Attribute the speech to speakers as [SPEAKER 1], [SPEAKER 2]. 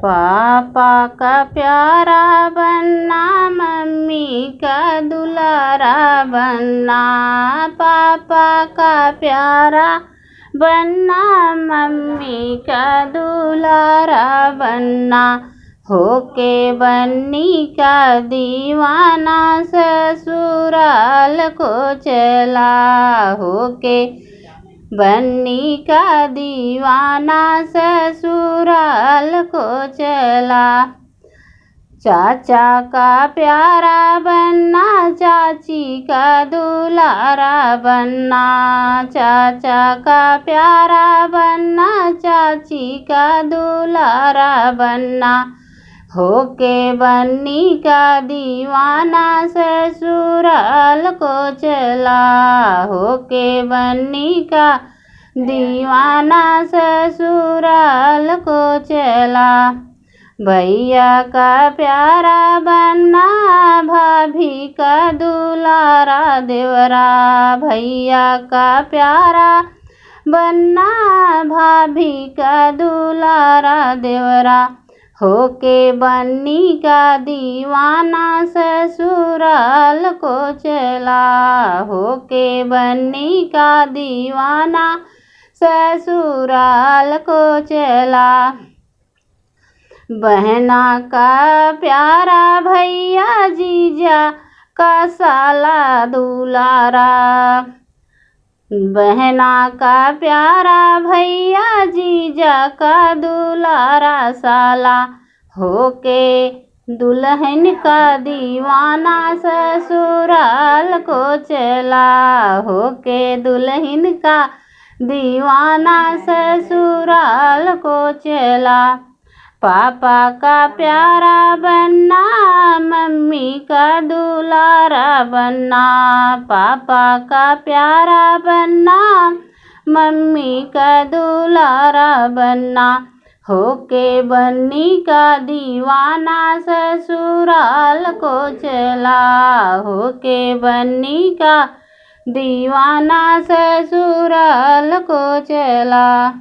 [SPEAKER 1] पापा का प्यारा बनना, मम्मी का दुलारा बनना। पापा का प्यारा बनना, मम्मी का दुलारा बनना। होके बन्नी का दीवाना, ससुराल को चला। होके बन्नी का दीवाना, ससुराल को चला। चाचा का प्यारा बनना, चाची का दुलारा बनना। चाचा का प्यारा बनना, चाची का दुलारा बनना। होके बन्नी का दीवाना, ससुराल को चला। होके बन्नी का दीवाना, ससुराल को चला। भैया का प्यारा बनना, भाभी का दुलारा देवरा। भैया का प्यारा बनना, भाभी का दुलारा देवरा। होके बन्नी का दीवाना, ससुराल को चला। होके बन्नी का दीवाना, ससुराल को चला। बहना का प्यारा भैया, जीजा का साला दुलारा। बहना का प्यारा भैया, जीजा का दुलारा साला। होके दुल्हन का दीवाना, ससुराल को चला। होके दुल्हन का दीवाना, ससुराल को चला। पापा का प्यारा बनना, मम्मी का दुलारा बनना। पापा का प्यारा बनना, मम्मी का दुलारा बनना। होके बन्नी का दीवाना, ससुराल को चला। होके बन्नी का दीवाना, ससुराल को चला।